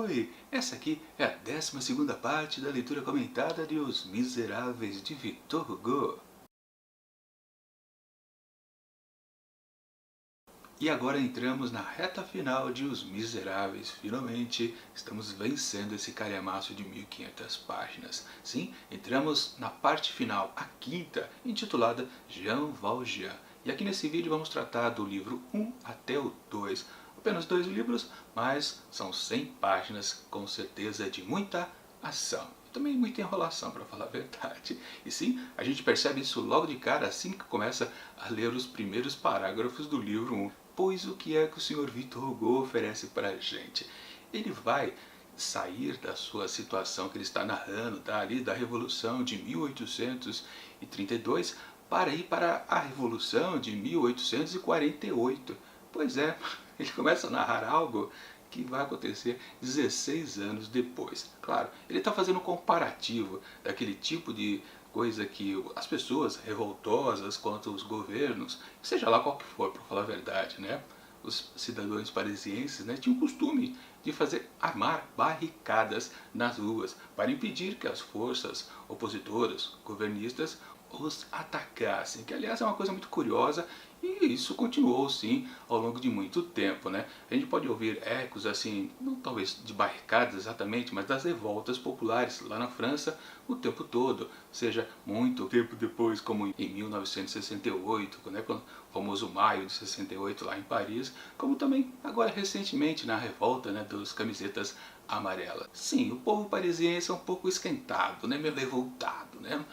Oi, essa aqui é a 12ª parte da leitura comentada de Os Miseráveis de Victor Hugo. E agora entramos na reta final de Os Miseráveis. Finalmente estamos vencendo esse calhamaço de 1500 páginas. Sim, entramos na parte final, a quinta, intitulada Jean Valjean. E aqui nesse vídeo vamos tratar do livro 1 até o 2. Apenas 2 livros, mas são 100 páginas, com certeza de muita ação. E também muita enrolação, para falar a verdade. E sim, a gente percebe isso logo de cara assim que começa a ler os primeiros parágrafos do livro 1. Pois o que é que o Sr. Victor Hugo oferece para a gente? Ele vai sair da sua situação que ele está narrando, tá? Ali da Revolução de 1832, para ir para a Revolução de 1848. Pois é, ele começa a narrar algo que vai acontecer 16 anos depois. Claro, ele está fazendo um comparativo daquele tipo de coisa que as pessoas revoltosas contra os governos, seja lá qual que for, para falar a verdade, né? Os cidadãos parisienses, né, tinham o costume de armar barricadas nas ruas para impedir que as forças opositoras, governistas, os atacassem, que aliás é uma coisa muito curiosa e isso continuou sim ao longo de muito tempo, né? A gente pode ouvir ecos assim, não talvez de barricadas exatamente, mas das revoltas populares lá na França o tempo todo, seja muito tempo depois, como em 1968, né, quando o famoso maio de 68 lá em Paris, como também agora recentemente na revolta, né, dos camisetas amarelas. Sim, o povo parisiense é um pouco esquentado, né, meio revoltado, né?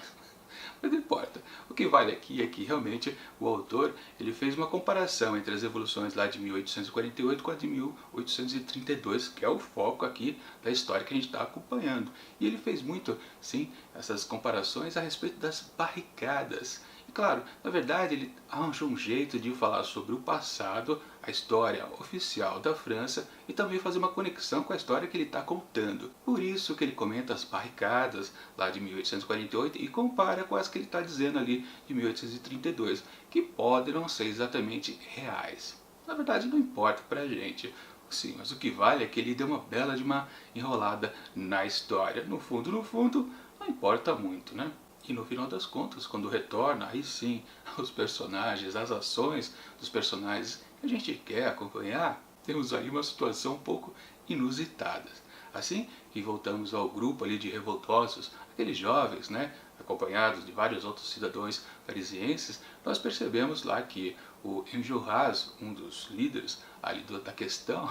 Mas não importa. O que vale aqui é que realmente o autor ele fez uma comparação entre as revoluções lá de 1848 com a de 1832, que é o foco aqui da história que a gente está acompanhando. E ele fez muito, sim, essas comparações a respeito das barricadas. E claro, na verdade ele arranjou um jeito de falar sobre o passado, a história oficial da França e também fazer uma conexão com a história que ele está contando. Por isso que ele comenta as barricadas lá de 1848 e compara com as que ele está dizendo ali de 1832, que podem não ser exatamente reais. Na verdade não importa pra gente. Sim, mas o que vale é que ele deu uma bela de uma enrolada na história. No fundo, não importa muito, né? E no final das contas, quando retorna, aí sim, os personagens, as ações dos personagens que a gente quer acompanhar, temos aí uma situação um pouco inusitada. Assim que voltamos ao grupo ali de revoltosos, aqueles jovens, né, acompanhados de vários outros cidadãos parisienses, nós percebemos lá que o Enjolras, um dos líderes ali da questão,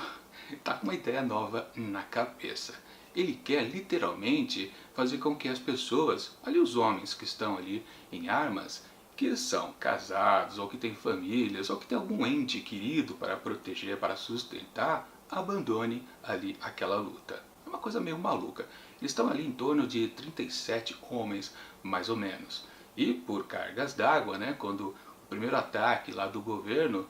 está com uma ideia nova na cabeça. Ele quer literalmente fazer com que as pessoas, ali os homens que estão ali em armas, que são casados, ou que têm famílias, ou que têm algum ente querido para proteger, para sustentar, abandone ali aquela luta. É uma coisa meio maluca. Eles estão ali em torno de 37 homens, mais ou menos. E por cargas d'água, né, quando o primeiro ataque lá do governo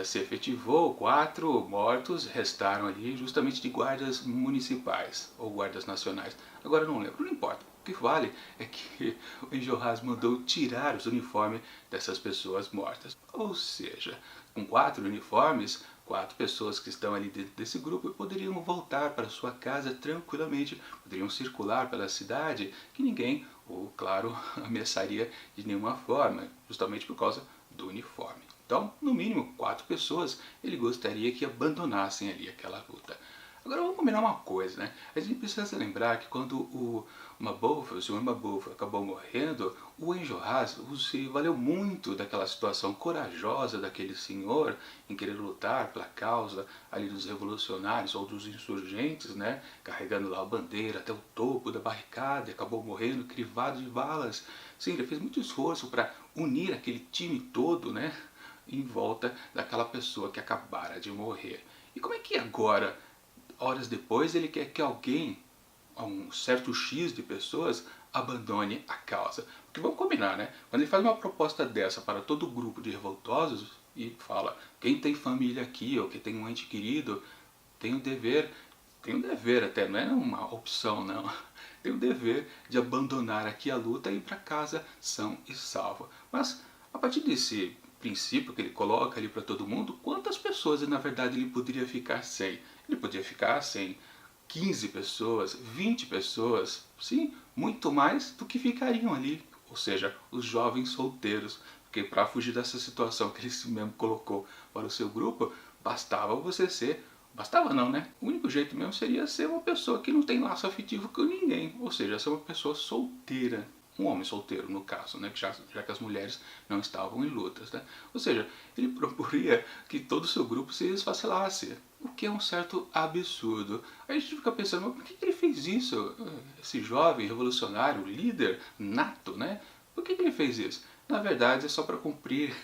se efetivou, 4 mortos restaram ali justamente de guardas municipais ou guardas nacionais. Agora não lembro, não importa. O que vale é que o Enjolras mandou tirar os uniformes dessas pessoas mortas. Ou seja, com 4 uniformes, 4 pessoas que estão ali dentro desse grupo poderiam voltar para sua casa tranquilamente, poderiam circular pela cidade, que ninguém, ou claro, ameaçaria de nenhuma forma, justamente por causa do uniforme. Então, no mínimo, 4 pessoas ele gostaria que abandonassem ali aquela luta. Agora vamos combinar uma coisa, né? A gente precisa lembrar que quando o senhor Mabeuf acabou morrendo, o Enjolras se valeu muito daquela situação corajosa daquele senhor em querer lutar pela causa ali dos revolucionários ou dos insurgentes, né? Carregando lá a bandeira até o topo da barricada e acabou morrendo crivado de balas. Sim, ele fez muito esforço para unir aquele time todo, né? Em volta daquela pessoa que acabara de morrer. E como é que agora, horas depois, ele quer que alguém, um certo X de pessoas, abandone a causa? Porque vamos combinar, né? Quando ele faz uma proposta dessa para todo o grupo de revoltosos e fala, quem tem família aqui ou que tem um ente querido, tem o dever até, não é uma opção não, tem o dever de abandonar aqui a luta e ir para casa são e salvo. Mas a partir desse princípio que ele coloca ali para todo mundo, quantas pessoas na verdade ele poderia ficar sem? Ele poderia ficar sem 15 pessoas, 20 pessoas, sim, muito mais do que ficariam ali, ou seja, os jovens solteiros, porque para fugir dessa situação que ele mesmo colocou para o seu grupo, bastava você ser, bastava não, né? O único jeito mesmo seria ser uma pessoa que não tem laço afetivo com ninguém, ou seja, ser uma pessoa solteira. Um homem solteiro, no caso, né, já que as mulheres não estavam em lutas. Né? Ou seja, ele proporia que todo o seu grupo se esfacelasse, o que é um certo absurdo. Aí a gente fica pensando, mas por que ele fez isso? Esse jovem revolucionário, líder nato, né? Por que ele fez isso? Na verdade, é só para cumprir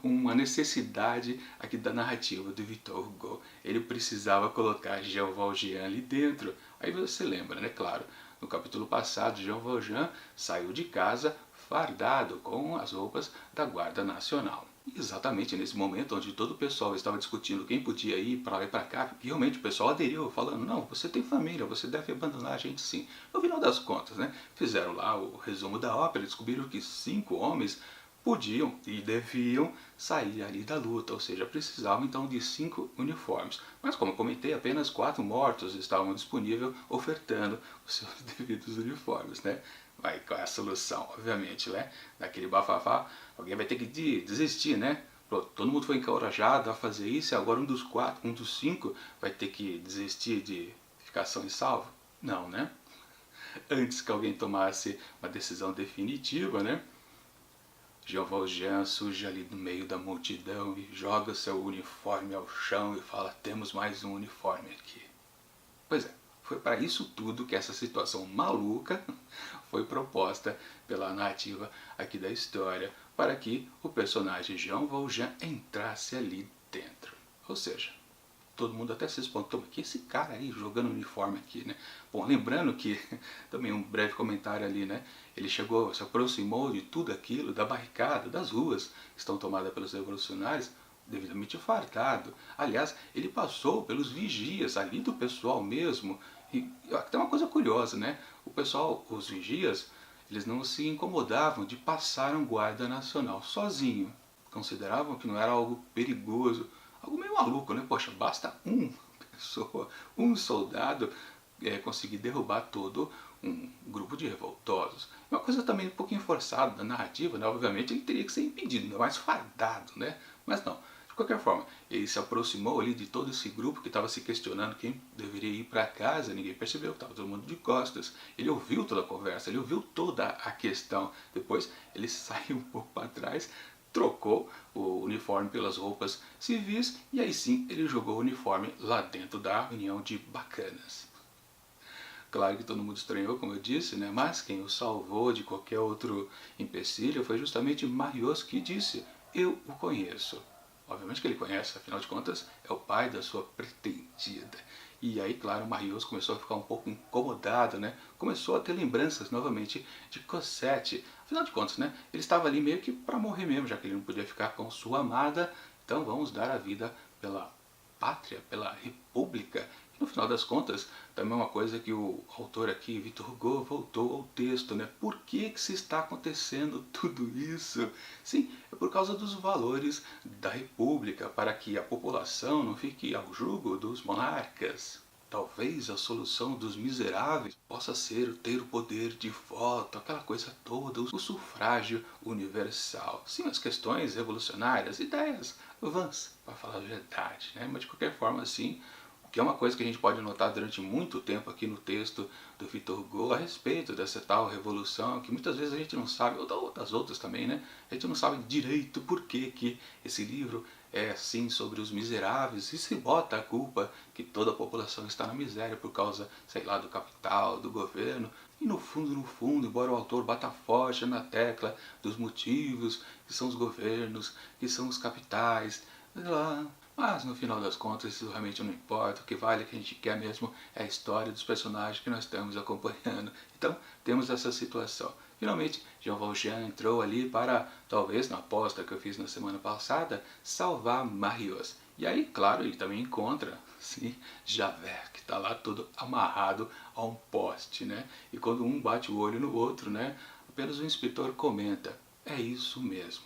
uma necessidade aqui da narrativa do Victor Hugo. Ele precisava colocar Jean Valjean ali dentro. Aí você lembra, né? Claro, no capítulo passado, Jean Valjean saiu de casa fardado com as roupas da Guarda Nacional. E exatamente nesse momento onde todo o pessoal estava discutindo quem podia ir para lá e para cá, realmente o pessoal aderiu, falando, não, você tem família, você deve abandonar a gente sim. No final das contas, né, fizeram lá o resumo da ópera, descobriram que 5 homens podiam e deviam sair ali da luta, ou seja, precisavam então de 5 uniformes. Mas como eu comentei, apenas 4 mortos estavam disponíveis ofertando os seus devidos uniformes, né? Vai, qual é a solução? Obviamente, né? Daquele bafafá, alguém vai ter que desistir, né? Todo mundo foi encorajado a fazer isso e agora um dos 4, um dos 5 vai ter que desistir de ficar são e salvo? Não, né? Antes que alguém tomasse uma decisão definitiva, né? Jean Valjean surge ali no meio da multidão e joga seu uniforme ao chão e fala, temos mais um uniforme aqui. Pois é, foi para isso tudo que essa situação maluca foi proposta pela narrativa aqui da história, para que o personagem Jean Valjean entrasse ali dentro. Ou seja, todo mundo até se espantou, que esse cara aí jogando uniforme aqui, né? Bom, lembrando que, também um breve comentário ali, né? Ele chegou, se aproximou de tudo aquilo, da barricada, das ruas que estão tomadas pelos revolucionários, devidamente fardado. Aliás, ele passou pelos vigias ali do pessoal mesmo. E até uma coisa curiosa, né? O pessoal, os vigias, eles não se incomodavam de passar um guarda nacional sozinho. Consideravam que não era algo perigoso, algo meio maluco, né? Poxa, basta uma pessoa, um soldado conseguir derrubar todo um grupo de revoltosos. É uma coisa também um pouquinho forçada da narrativa, né? Obviamente ele teria que ser impedido, ainda mais fardado, né? Mas não. De qualquer forma, ele se aproximou ali de todo esse grupo que estava se questionando quem deveria ir para casa, ninguém percebeu, estava todo mundo de costas. Ele ouviu toda a conversa, ele ouviu toda a questão. Depois ele saiu um pouco para trás, trocou o uniforme pelas roupas civis e aí sim ele jogou o uniforme lá dentro da União de Bacanas. Claro que todo mundo estranhou, como eu disse, né? Mas quem o salvou de qualquer outro empecilho foi justamente Marius, que disse, eu o conheço. Obviamente que ele conhece, afinal de contas é o pai da sua pretendida. E aí, claro, Marius começou a ficar um pouco incomodado, né? Começou a ter lembranças novamente de Cosette. Afinal de contas, né? Ele estava ali meio que para morrer mesmo, já que ele não podia ficar com sua amada. Então vamos dar a vida pela pátria, pela república. E no final das contas, também é uma coisa que o autor aqui, Victor Hugo, voltou ao texto, né? Por que se está acontecendo tudo isso? Sim, é por causa dos valores da república, para que a população não fique ao jugo dos monarcas. Talvez a solução dos miseráveis possa ser ter o poder de voto, aquela coisa toda, o sufrágio universal. Sim, as questões revolucionárias, ideias vãs, para falar a verdade, né? Mas de qualquer forma, assim, que é uma coisa que a gente pode notar durante muito tempo aqui no texto do Victor Hugo a respeito dessa tal revolução, que muitas vezes a gente não sabe, ou das outras também, né? A gente não sabe direito por que esse livro é assim sobre os miseráveis e se bota a culpa que toda a população está na miséria por causa, sei lá, do capital, do governo. E no fundo, embora o autor bata forte na tecla dos motivos, que são os governos, que são os capitais, sei lá, mas no final das contas isso realmente não importa, o que vale, o que a gente quer mesmo é a história dos personagens que nós estamos acompanhando. Então temos essa situação. Finalmente, Jean Valjean entrou ali para, talvez na aposta que eu fiz na semana passada, salvar Marius. E aí, claro, ele também encontra, sim, Javert, que está lá todo amarrado a um poste, né? E quando um bate o olho no outro, né, apenas o inspetor comenta, é isso mesmo.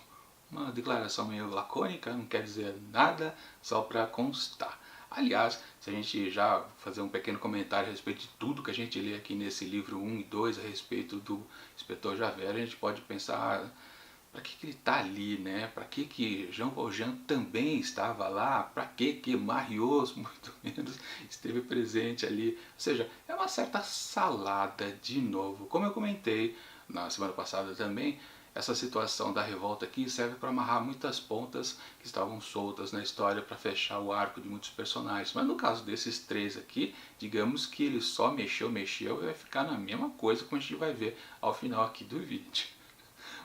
Uma declaração meio lacônica, não quer dizer nada, só para constar. Aliás, se a gente já fazer um pequeno comentário a respeito de tudo que a gente lê aqui nesse livro 1 e 2 a respeito do Inspetor Javert, a gente pode pensar, para que ele está ali, né? Para que Jean Valjean também estava lá? Para que Marius, muito menos, esteve presente ali? Ou seja, é uma certa salada de novo. Como eu comentei na semana passada também, essa situação da revolta aqui serve para amarrar muitas pontas que estavam soltas na história para fechar o arco de muitos personagens. Mas no caso desses três aqui, digamos que ele só mexeu e vai ficar na mesma coisa como a gente vai ver ao final aqui do vídeo.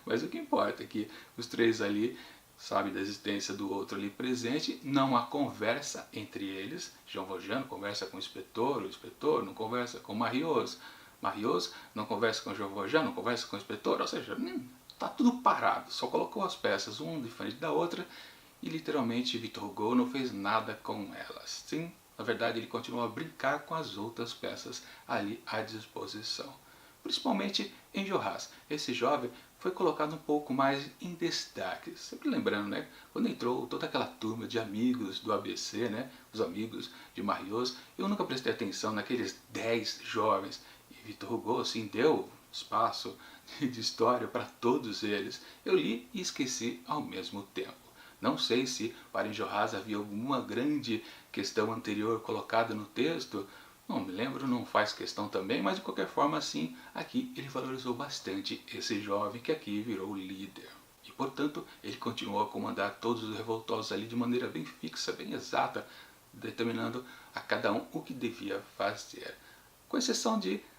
Mas o que importa é que os três ali sabem da existência do outro ali presente, não há conversa entre eles. Jean Valjean não conversa com o inspetor não conversa com Marius, Marius não conversa com Jean Valjean, não conversa com o inspetor, ou seja, está tudo parado, só colocou as peças uma diferente da outra e literalmente Victor Hugo não fez nada com elas. Sim, na verdade ele continuou a brincar com as outras peças ali à disposição. Principalmente Enjolras. Esse jovem foi colocado um pouco mais em destaque. Sempre lembrando, né? Quando entrou toda aquela turma de amigos do ABC, né? Os amigos de Marius, eu nunca prestei atenção naqueles 10 jovens. E Victor Hugo, assim, deu espaço de história para todos eles. Eu li e esqueci ao mesmo tempo. Não sei se para Enjolras havia alguma grande questão anterior colocada no texto, não me lembro, não faz questão também, mas de qualquer forma, assim, aqui ele valorizou bastante esse jovem que aqui virou líder. E, portanto, ele continuou a comandar todos os revoltosos ali de maneira bem fixa, bem exata, determinando a cada um o que devia fazer. Com exceção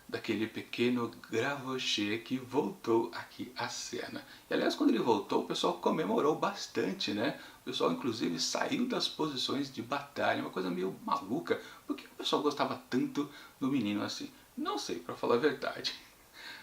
daquele pequeno Gravroche que voltou aqui à cena. E aliás, quando ele voltou, o pessoal comemorou bastante, né? O pessoal inclusive saiu das posições de batalha, uma coisa meio maluca. Por que o pessoal gostava tanto do menino assim? Não sei, para falar a verdade.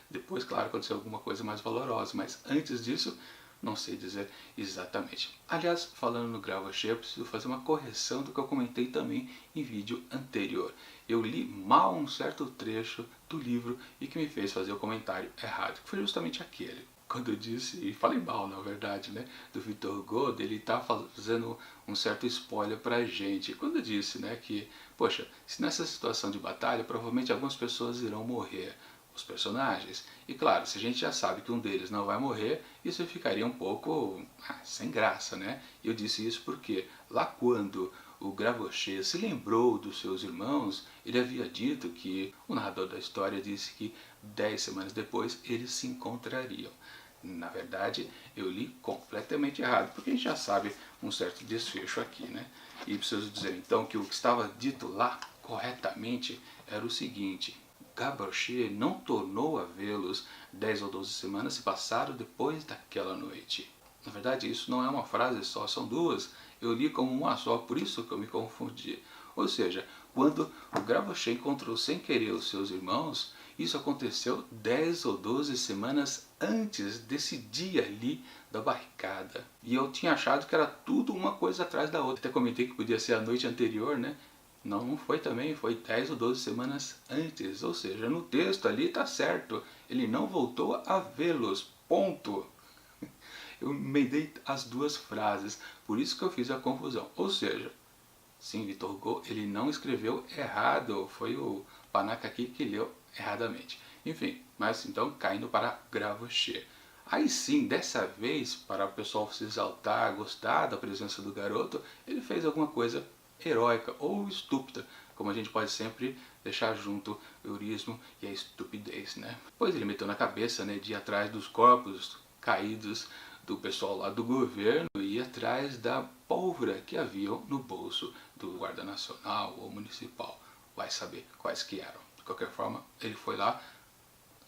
Depois, claro, aconteceu alguma coisa mais valorosa, mas antes disso, não sei dizer exatamente. Aliás, falando no Gravroche, eu preciso fazer uma correção do que eu comentei também em vídeo anterior. Eu li mal um certo trecho do livro e que me fez fazer o comentário errado, que foi justamente aquele. Quando eu disse, e falei mal na verdade, né, do Victor Hugo, ele tá fazendo um certo spoiler pra gente. Quando eu disse, né, que, poxa, se nessa situação de batalha, provavelmente algumas pessoas irão morrer, os personagens. E claro, se a gente já sabe que um deles não vai morrer, isso ficaria um pouco sem graça, né? E eu disse isso porque lá quando o Gravroche se lembrou dos seus irmãos, ele havia dito que, o narrador da história disse que 10 semanas depois eles se encontrariam. Na verdade, eu li completamente errado, porque a gente já sabe um certo desfecho aqui, né? E preciso dizer então que o que estava dito lá corretamente era o seguinte: Gavroche não tornou a vê-los 10 ou 12 semanas se passaram depois daquela noite. Na verdade, isso não é uma frase só, são duas. Eu li como uma só, por isso que eu me confundi. Ou seja, quando o Gavroche encontrou sem querer os seus irmãos, isso aconteceu 10 ou 12 semanas antes desse dia ali da barricada. E eu tinha achado que era tudo uma coisa atrás da outra. Até comentei que podia ser a noite anterior, né? Não, não foi também, foi 10 ou 12 semanas antes. Ou seja, no texto ali está certo. Ele não voltou a vê-los. Ponto. Eu emendei as duas frases, por isso que eu fiz a confusão. Ou seja, sim, Victor Hugo, ele não escreveu errado, foi o panaca aqui que leu erradamente. Enfim, mas então caindo para Gravroche. Aí sim, dessa vez, para o pessoal se exaltar, gostar da presença do garoto, ele fez alguma coisa heróica ou estúpida, como a gente pode sempre deixar junto o eurismo e a estupidez, né? Pois ele meteu na cabeça, né, de ir atrás dos corpos caídos do pessoal lá do governo e ir atrás da pólvora que haviam no bolso do guarda nacional ou municipal, vai saber quais que eram. De qualquer forma, ele foi lá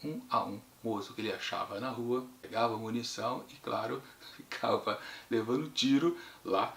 um a um, moço que ele achava na rua, pegava munição e, claro, ficava levando tiro lá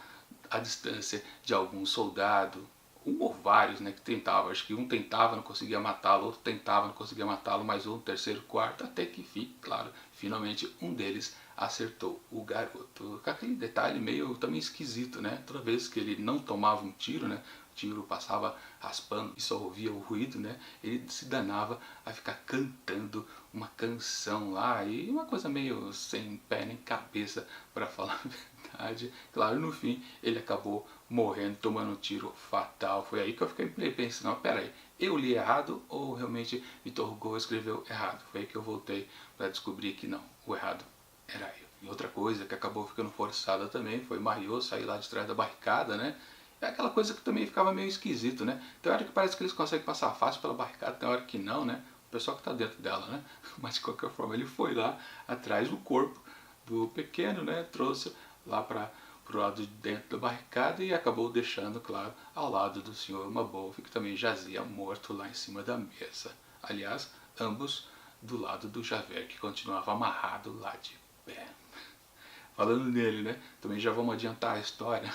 à distância de algum soldado, um ou vários, né, que tentavam, acho que um tentava, não conseguia matá-lo, outro tentava, não conseguia matá-lo, mais um, terceiro, quarto, até que, claro, finalmente um deles acertou o garoto. Com aquele detalhe meio também esquisito, né, toda vez que ele não tomava um tiro, né, o tiro passava raspando e só ouvia o ruído, né, ele se danava a ficar cantando uma canção lá, e uma coisa meio sem pé nem cabeça, para falar a verdade. verdade. Claro, no fim, ele acabou morrendo, tomando um tiro fatal. Foi aí que eu fiquei pensando, não, pera aí, eu li errado ou realmente Victor Hugo escreveu errado? Foi aí que eu voltei para descobrir que não, o errado era eu. E outra coisa que acabou ficando forçada também foi Mariot sair lá de trás da barricada, né? É aquela coisa que também ficava meio esquisito, né? Tem hora que parece que eles conseguem passar fácil pela barricada, tem hora que não, né? O pessoal que está dentro dela, né? Mas de qualquer forma ele foi lá atrás do corpo do pequeno, né? Trouxe lá para o lado de dentro da barricada e acabou deixando, claro, ao lado do senhor Mabeuf, que também jazia morto lá em cima da mesa. Aliás, ambos do lado do Javert, que continuava amarrado lá de pé. Falando nele, né? Também já vamos adiantar a história.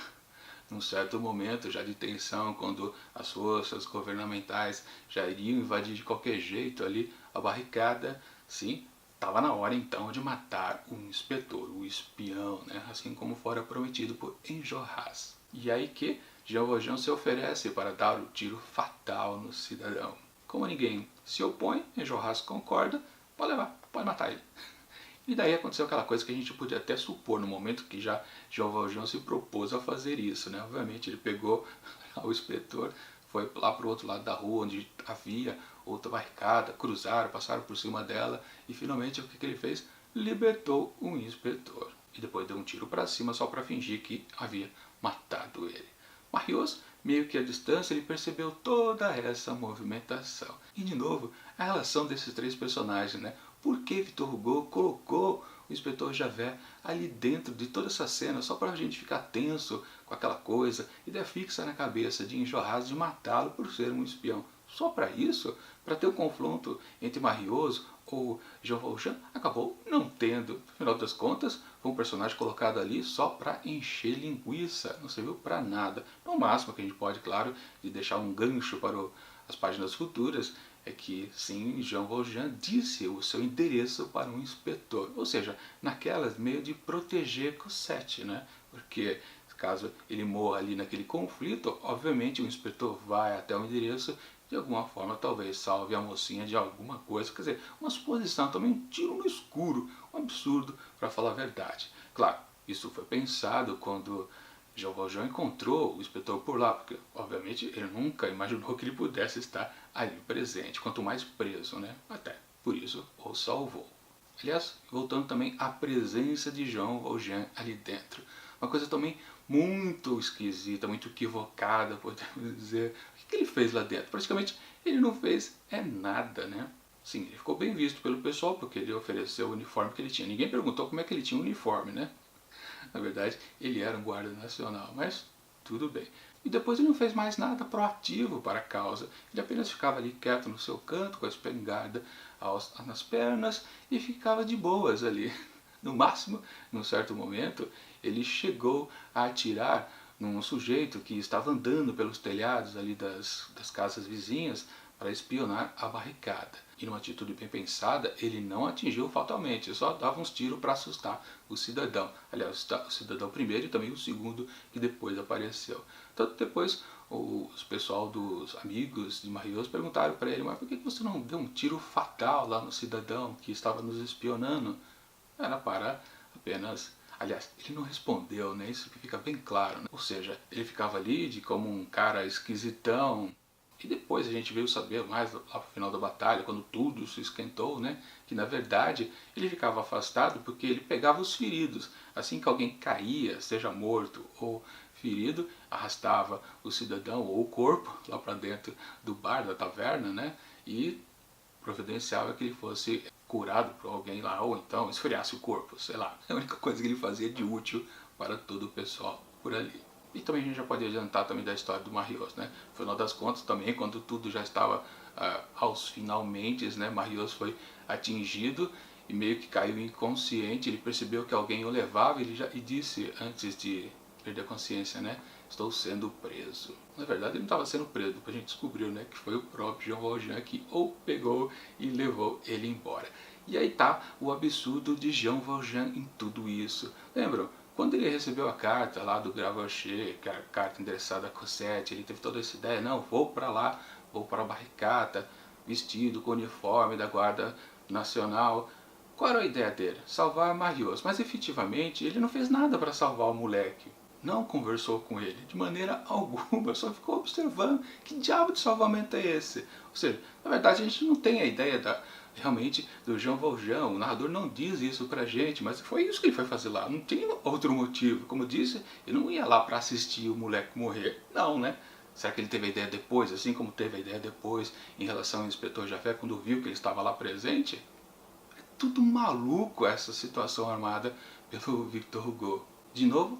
Num certo momento já de tensão, quando as forças governamentais já iriam invadir de qualquer jeito ali a barricada, sim, estava na hora então de matar o inspetor, o espião, né? Assim como fora prometido por Enjolras. E aí que Jean Valjean se oferece para dar o tiro fatal no cidadão. Como ninguém se opõe, Enjolras concorda, pode levar, pode matar ele. E daí aconteceu aquela coisa que a gente podia até supor no momento que já Jean Valjean se propôs a fazer isso, né? Obviamente ele pegou o inspetor, foi lá para o outro lado da rua onde havia outra barricada, cruzaram, passaram por cima dela e finalmente o que ele fez? Libertou o inspetor. E depois deu um tiro para cima só para fingir que havia matado ele. Marius, meio que à distância, ele percebeu toda essa movimentação. E de novo, a relação desses três personagens, né? Por que Victor Hugo colocou o inspetor Javert ali dentro de toda essa cena só para a gente ficar tenso com aquela coisa, ideia fixa na cabeça de Enjolras de matá-lo por ser um espião? Só para isso? Para ter um confronto entre Marius ou Jean Valjean? Acabou não tendo. No final das contas, foi um personagem colocado ali só para encher linguiça, não serviu para nada. No máximo que a gente pode, claro, de deixar um gancho para as páginas futuras, é que sim, Jean Valjean disse o seu endereço para um inspetor, ou seja, naquelas meio de proteger Cosette, né? Porque caso ele morra ali naquele conflito, obviamente o inspetor vai até o endereço, de alguma forma talvez salve a mocinha de alguma coisa, quer dizer, uma suposição, também um tiro no escuro, um absurdo para falar a verdade. Claro, isso foi pensado quando Jean Valjean encontrou o inspetor por lá, porque obviamente ele nunca imaginou que ele pudesse estar ali presente, quanto mais preso, né? Até por isso o salvou. Aliás, voltando também à presença de Jean Valjean ali dentro. Uma coisa também muito esquisita, muito equivocada, podemos dizer. O que ele fez lá dentro? Praticamente ele não fez nada, né? Sim, ele ficou bem visto pelo pessoal, porque ele ofereceu o uniforme que ele tinha. Ninguém perguntou como é que ele tinha o uniforme, né? Na verdade, ele era um guarda nacional, mas tudo bem. E depois ele não fez mais nada proativo para a causa. Ele apenas ficava ali quieto no seu canto, com a espingarda nas pernas, e ficava de boas ali. No máximo, num certo momento, ele chegou a atirar num sujeito que estava andando pelos telhados ali das casas vizinhas para espionar a barricada. E numa atitude bem pensada, ele não atingiu fatalmente, só dava uns tiros para assustar o cidadão. Aliás, o cidadão primeiro e também o segundo que depois apareceu. Tanto depois os pessoal dos amigos de Marius perguntaram para ele, mas por que você não deu um tiro fatal lá no cidadão que estava nos espionando? Era para apenas... Aliás, ele não respondeu, né? Isso que fica bem claro, né? Ou seja, ele ficava ali de como um cara esquisitão. E depois a gente veio saber mais lá pro final da batalha, quando tudo se esquentou, né? Que na verdade ele ficava afastado porque ele pegava os feridos. Assim que alguém caía, seja morto ou ferido, arrastava o cidadão ou o corpo lá para dentro do bar, da taverna, né? E providenciava que ele fosse curado por alguém lá, ou então esfriasse o corpo, sei lá. É a única coisa que ele fazia de útil para todo o pessoal por ali. E também a gente já pode adiantar também da história do Marius, né? No final das contas também, quando tudo já estava aos finalmente, né? Marius foi atingido e meio que caiu inconsciente, ele percebeu que alguém o levava e disse, antes de perder a consciência, né? Estou sendo preso. Na verdade ele não estava sendo preso, depois a gente descobriu, né, que foi o próprio Jean Valjean que o pegou e levou ele embora. E aí tá o absurdo de Jean Valjean em tudo isso. Lembram? Quando ele recebeu a carta lá do Gavroche, que era a carta endereçada a Cosette, ele teve toda essa ideia, não, vou para lá, vou para a barricada, vestido com o uniforme da Guarda Nacional. Qual era a ideia dele? Salvar Marius, mas efetivamente ele não fez nada para salvar o moleque. Não conversou com ele de maneira alguma, só ficou observando que diabo de salvamento é esse. Ou seja, na verdade a gente não tem a ideia realmente do Jean Valjean, o narrador não diz isso pra gente, mas foi isso que ele foi fazer lá, não tem outro motivo. Como eu disse, ele não ia lá para assistir o moleque morrer, não, né? Será que ele teve a ideia depois, assim como teve a ideia depois em relação ao inspetor Javert quando viu que ele estava lá presente? É tudo maluco essa situação armada pelo Victor Hugo. De novo,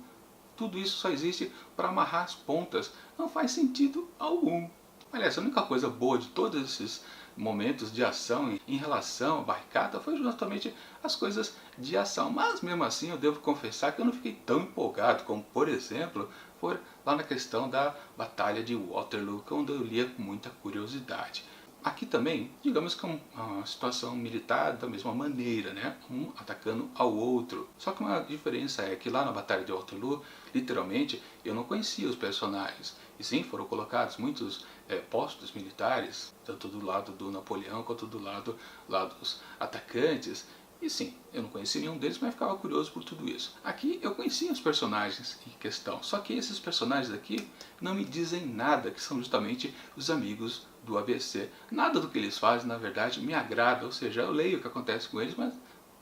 tudo isso só existe para amarrar as pontas. Não faz sentido algum. Aliás, a única coisa boa de todos esses momentos de ação em relação à barricada foi justamente as coisas de ação. Mas mesmo assim eu devo confessar que eu não fiquei tão empolgado como, por exemplo, foi lá na questão da Batalha de Waterloo, onde eu lia com muita curiosidade. Aqui também, digamos que é uma situação militar da mesma maneira, né? Um atacando ao outro. Só que uma diferença é que lá na Batalha de Waterloo, literalmente, eu não conhecia os personagens. E sim, foram colocados muitos postos militares, tanto do lado do Napoleão quanto do lado lá dos atacantes. E sim, eu não conhecia nenhum deles, mas ficava curioso por tudo isso. Aqui eu conhecia os personagens em questão, só que esses personagens aqui não me dizem nada, que são justamente os amigos do ABC. Nada do que eles fazem, na verdade, me agrada, ou seja, eu leio o que acontece com eles, mas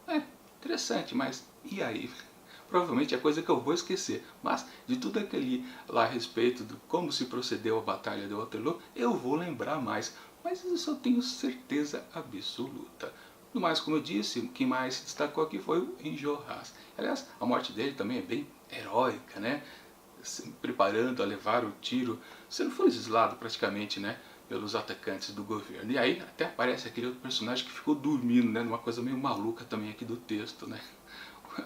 é interessante, mas e aí? Provavelmente é coisa que eu vou esquecer, mas de tudo aquele lá a respeito de como se procedeu a Batalha de Waterloo, eu vou lembrar mais, mas isso eu tenho certeza absoluta. No mais, como eu disse, o que mais se destacou aqui foi o Enjolras. Aliás, a morte dele também é bem heróica, né? Se preparando a levar o tiro, sendo fuzilado praticamente, né? Pelos atacantes do governo. E aí até aparece aquele outro personagem que ficou dormindo, né? Numa coisa meio maluca também aqui do texto, né?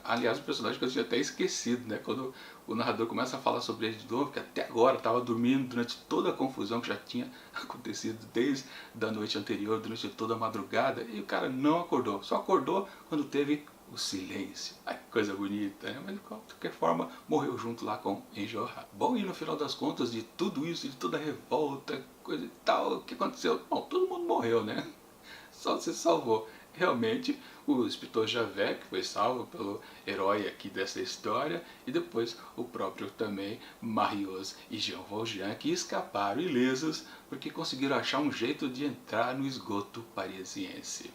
Aliás, um personagem que eu tinha até esquecido, né? Quando o narrador começa a falar sobre ele de novo, que até agora estava dormindo durante toda a confusão que já tinha acontecido desde a noite anterior, durante toda a madrugada, e o cara não acordou. Só acordou quando teve o silêncio. Ai, que coisa bonita, né? Mas de qualquer forma, morreu junto lá com Enjolras. Bom, e no final das contas, de tudo isso, de toda a revolta, coisa e tal, o que aconteceu? Bom, todo mundo morreu, né? Só se salvou realmente o inspetor Javert, que foi salvo pelo herói aqui dessa história, e depois o próprio também Marius e Jean Valjean, que escaparam ilesos porque conseguiram achar um jeito de entrar no esgoto parisiense.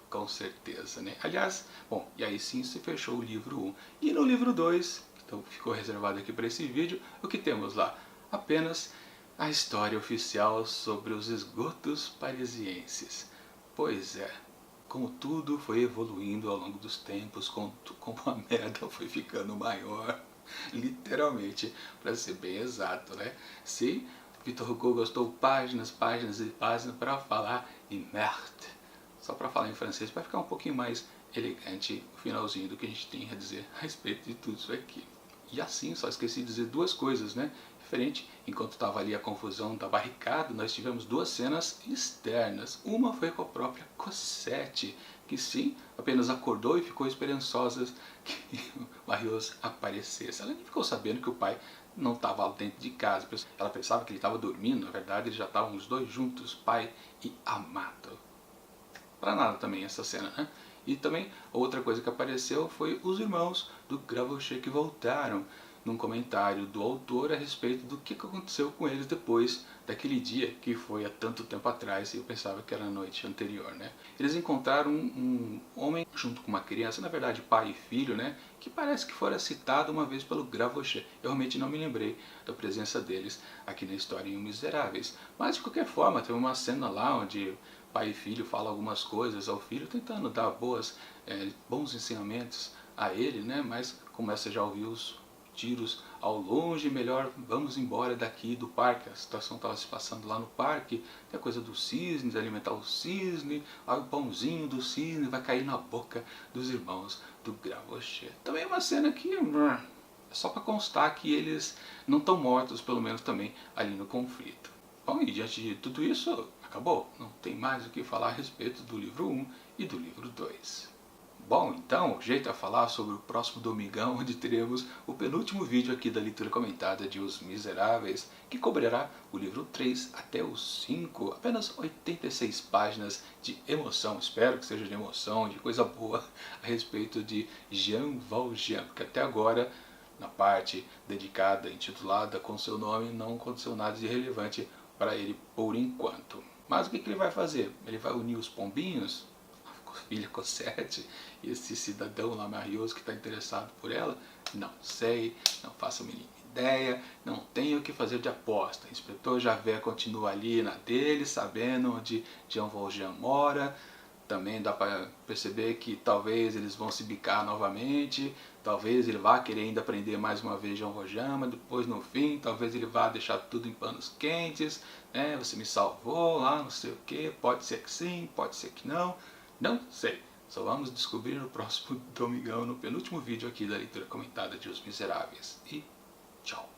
Com certeza, né? Aliás, bom, e aí sim se fechou o livro 1. E no livro 2, então ficou reservado aqui para esse vídeo, o que temos lá? Apenas a história oficial sobre os esgotos parisienses. Pois é, como tudo foi evoluindo ao longo dos tempos, como a merda foi ficando maior, literalmente, para ser bem exato, né? Se Victor Hugo gostou páginas, páginas e páginas para falar em merde, só para falar em francês, para ficar um pouquinho mais elegante o finalzinho do que a gente tem a dizer a respeito de tudo isso aqui. E assim, só esqueci de dizer duas coisas, né? Diferente, enquanto estava ali a confusão da barricada, nós tivemos duas cenas externas. Uma foi com a própria Cosette, que sim, apenas acordou e ficou esperançosa que o Marius aparecesse. Ela nem ficou sabendo que o pai não estava lá dentro de casa. Ela pensava que ele estava dormindo, na verdade eles já estavam os dois juntos, pai e amado. Para nada também essa cena, né? E também outra coisa que apareceu foi os irmãos do Gravochet que voltaram num comentário do autor a respeito do que aconteceu com eles depois daquele dia que foi há tanto tempo atrás e eu pensava que era a noite anterior, né? Eles encontraram um homem junto com uma criança, na verdade pai e filho, né? Que parece que fora citado uma vez pelo Gravochet. Eu realmente não me lembrei da presença deles aqui na história em Os Miseráveis. Mas de qualquer forma, tem uma cena lá onde pai e filho falam algumas coisas ao filho, tentando dar bons ensinamentos a ele, né? Mas começa já a ouvir os tiros ao longe, melhor vamos embora daqui do parque. A situação estava se passando lá no parque, tem a coisa do cisne, de alimentar o cisne, o pãozinho do cisne vai cair na boca dos irmãos do Gravochet. Também é uma cena que é só para constar que eles não estão mortos, pelo menos também ali no conflito. Bom, e diante de tudo isso, acabou. Não tem mais o que falar a respeito do livro 1 e do livro 2. Bom, então, o jeito é falar sobre o próximo domingão, onde teremos o penúltimo vídeo aqui da leitura comentada de Os Miseráveis, que cobrirá o livro 3 até o 5, apenas 86 páginas de emoção, espero que seja de emoção, de coisa boa, a respeito de Jean Valjean, porque até agora, na parte dedicada, intitulada com seu nome, não aconteceu nada de relevante para ele por enquanto. Mas o que ele vai fazer? Ele vai unir os pombinhos? Filha Cosette e esse cidadão lá marioso que está interessado por ela? Não sei, não faço a mínima ideia, não tenho o que fazer de aposta. O inspetor Javert continua ali na dele, sabendo onde Jean Valjean mora. Também dá para perceber que talvez eles vão se bicar novamente, talvez ele vá querer ainda prender mais uma vez Jean Valjean, mas depois no fim, talvez ele vá deixar tudo em panos quentes, né? Você me salvou lá, não sei o que, pode ser que sim, pode ser que não. Não sei, só vamos descobrir no próximo domingão, no penúltimo vídeo aqui da leitura comentada de Os Miseráveis. E tchau!